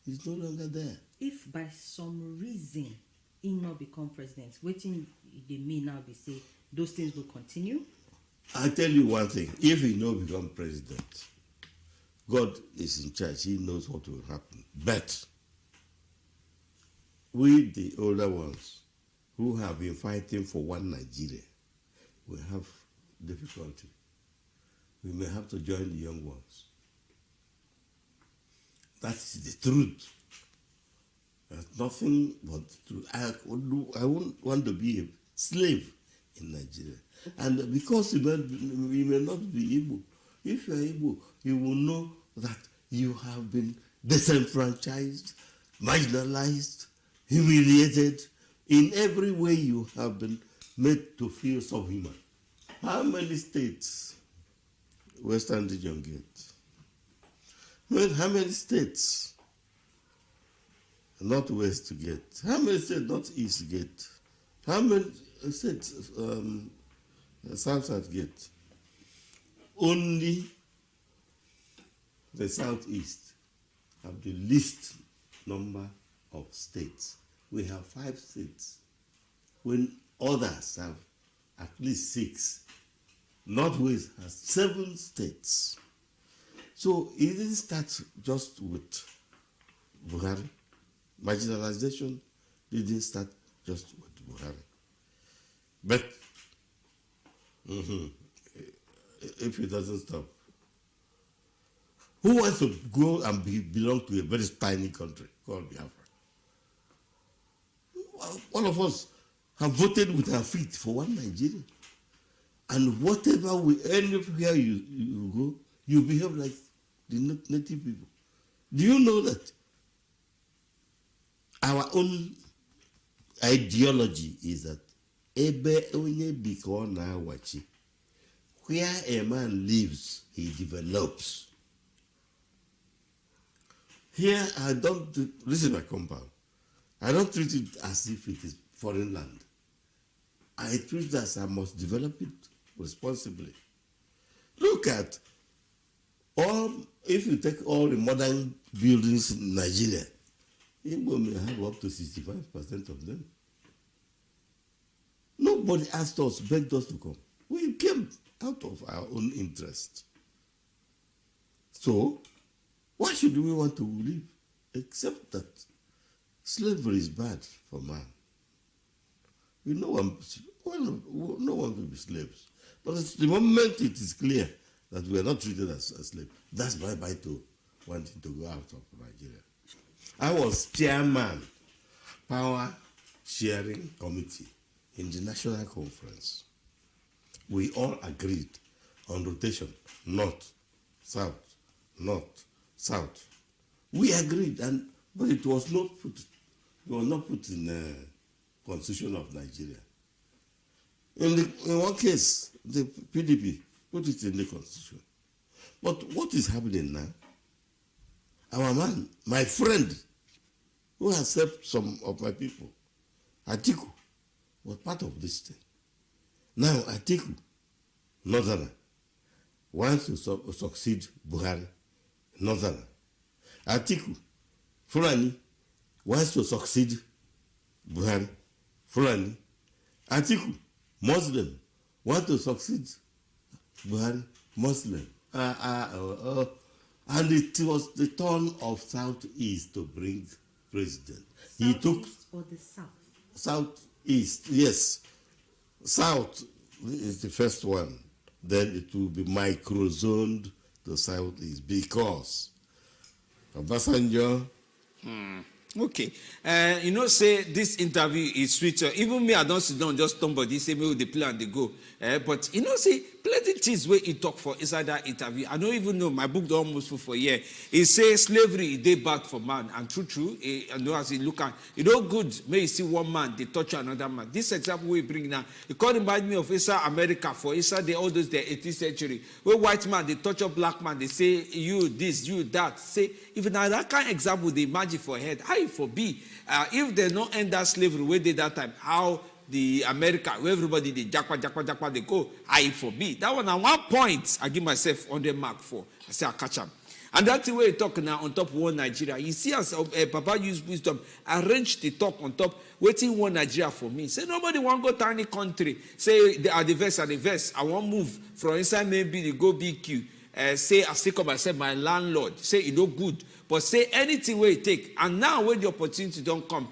[SPEAKER 15] is no longer there.
[SPEAKER 4] If by some reason he not become president, waiting they may now be say those things will continue.
[SPEAKER 15] I tell you one thing: if he not become president, God is in charge. He knows what will happen. But we, the older ones, who have been fighting for one Nigeria, will have difficulty. We may have to join the young ones. That's the truth. There's nothing but the truth. I won't want to be a slave in Nigeria. And because we may not be able, if you are able, you will know that you have been disenfranchised, marginalized, humiliated. In every way you have been made to feel subhuman. How many states Western region get? How many states Northwest get? How many states Northeast get? How many states South get? Only the Southeast have the least number of states. We have 5 states, when others have at least 6. Northwest has 7 states. So it didn't start just with Buhari. Marginalization didn't start just with Buhari. But if it doesn't stop, who wants to go and belong to a very tiny country called Biafra? All of us have voted with our feet for one Nigeria. And whatever anywhere you go, you behave like the native people. Do you know that our own ideology is that where a man lives, he develops. Here, this is my compound. I don't treat it as if it is foreign land. I treat it as I must develop it responsibly. Look at if you take all the modern buildings in Nigeria, Igbo may have up to 65% of them. Nobody asked us, begged us to come. We came out of our own interest. So, why should we want to live? Except that slavery is bad for man. No one will be slaves. But the moment it is clear that we are not treated as slaves, that's bye-bye to wanting to go out of Nigeria. I was chairman, Power Sharing Committee in the National Conference. We all agreed on rotation, north, south, north, south. We agreed, but it was not put in the Constitution of Nigeria. In one case, the PDP put it in the Constitution. But what is happening now? Our man, my friend, who has helped some of my people, Atiku, was part of this thing. Now Atiku, Northerner, wants to succeed Buhari, Northerner. Atiku, Fulani, wants to succeed Buhari, Fulani. Atiku, Muslim, wants to succeed Buhari, Muslim. And it was the turn of Southeast to bring president. He took
[SPEAKER 4] or the South?
[SPEAKER 15] Southeast, yes. South is the first one. Then it will be micro-zoned to Southeast because Obasanjo
[SPEAKER 3] Okay. You know, say this interview is sweet. Even me, I don't sit down, just somebody say me with the play and they go. But you know, say plenty things where he talk for inside that interview. I don't even know. My book don't almost full for a year. He says slavery they bad for man, and true. I know as he look at, you know, good. May you see one man they touch another man. This example we bring now, it can't remind me of inside America for inside all those the 18th century where white man they touch a black man. They say you this, you that. Say if now that kind of example they imagine for head, how it for be? If they don't end that slavery where they that time, how the America, where everybody they jackpot, they go, how it for be? That one at one point, I give myself 100 mark for. I say I catch them. And that's the way you talk now on top of one Nigeria. You see as Papa use wisdom, arrange the talk on top, waiting one Nigeria for me. Say nobody want go to any country. Say they are the verse. I want move from inside maybe they go BQ. Say I still come myself my landlord. Say it no good. But say anything where you take. And now when the opportunity don't come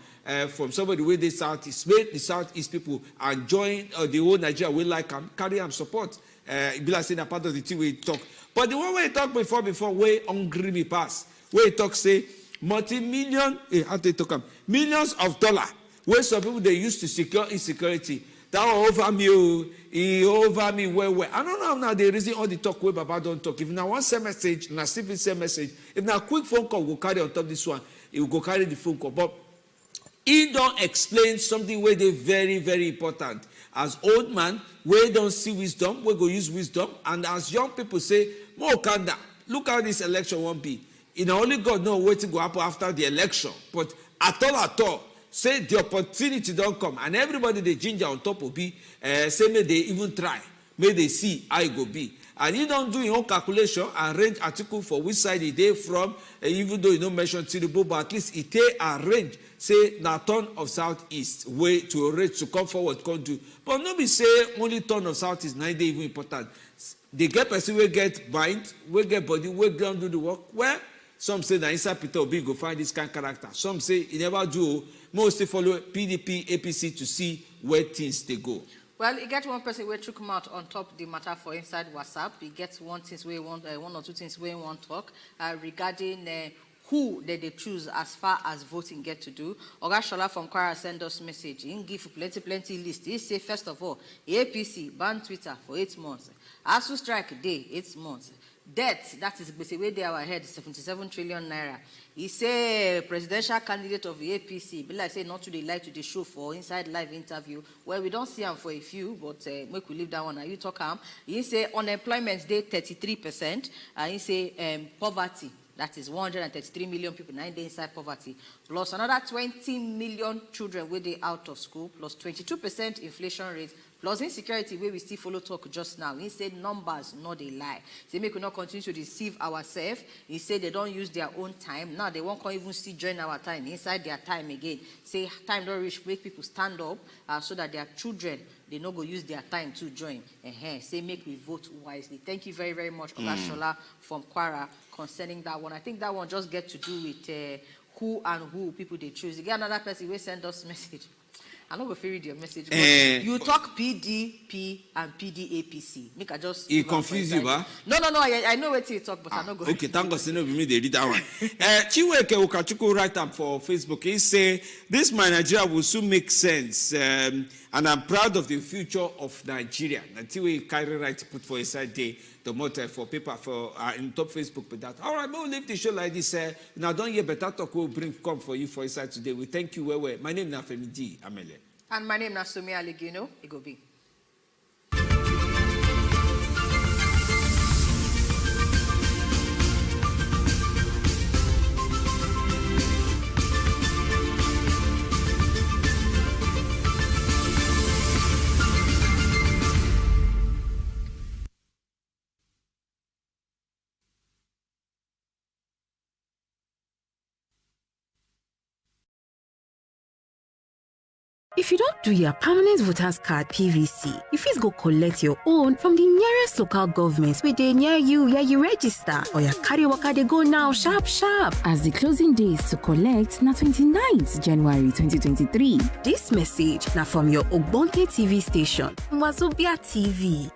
[SPEAKER 3] from somebody where they Southeast, make the Southeast people and join the whole Nigeria will like them, carry them support. It be like saying a part of the thing where you talk. But the one where you talk before where hungry me pass. Where you talk say multi-million, millions of dollars. Where some people they used to secure insecurity. That over me, he over me where. I don't know now they reason all the talk where Baba don't talk. If now one send message, now Stephen send message. If now quick phone call will carry on top this one, he will go carry the phone call. But he don't explain something where they very, very important. As old man, we don't see wisdom, we go use wisdom. And as young people say, Mokanda, look how this election won't be. You know, only God knows what to go happen after the election. But at all, say the opportunity don't come. And everybody they ginger on top of be, say may they even try. May they see how it go be. And you don't do your own calculation and arrange article for which side it is from, even though you don't mention Tinubu, but at least it arrange, say, na turn of Southeast, way to arrange to come forward, come do. But not be say only turn of Southeast, now they even important. They get person will get mind, will get body, will go and do the work. Well, some say that inside Peter Obi go find this kind of character. Some say he never do. Mostly follow PDP, APC to see where things they go.
[SPEAKER 4] Well, you get one person where took come out on top the matter for inside WhatsApp. You get one or two things where you want to talk regarding who they choose as far as voting get to do. Oga Shola from Kwara send us message. He give plenty list. He say first of all, APC ban Twitter for 8 months. ASU strike day 8 months. Debt, that is basically where they are ahead, 77 trillion naira. He say presidential candidate of the APC, but like say not to the like to the show for inside live interview, where we don't see him for a few, but make we leave that one. Now you talk him. He say unemployment day 33%. He say poverty. That is 133 million people, 9 days inside poverty, plus another 20 million children where they out of school, plus 22% inflation rate, plus insecurity where we still follow talk just now. He said numbers, not they lie. They make we not continue to deceive ourselves. He said they don't use their own time. Now they won't even still join our time inside their time again. Say time don't reach, make people stand up so that their children, they not go use their time to join. Say make we vote wisely. Thank you very, very much, Oga Shola from Kwara, concerning that one. I think that one just get to do with who and who people they choose. You get another person who send us message. I'm not going to read your message. But you talk PDP and PDAPC. Make I just. He confuse you, ba? No. I know what you talk, but I'm not going.
[SPEAKER 3] Okay, thank God. No, me they read that one. Chiweke Okachuku write up for Facebook. He say this my Nigeria will soon make sense, and I'm proud of the future of Nigeria. Until we carry right to put for inside the motto for paper for in top Facebook with that. All right, we'll leave the show like this. Now don't hear better talk. We'll come for you for inside today. We thank you. Well. My name is Femi D. Amele.
[SPEAKER 4] And my name is Sumi Aligino. It go be.
[SPEAKER 11] If you don't do your permanent voters card PVC, you first go collect your own from the nearest local governments where they near you, you register, or your carry waka they go now sharp. As the closing days to collect na 29th January 2023. This message now from your Ogbonke TV station, Wazobia TV.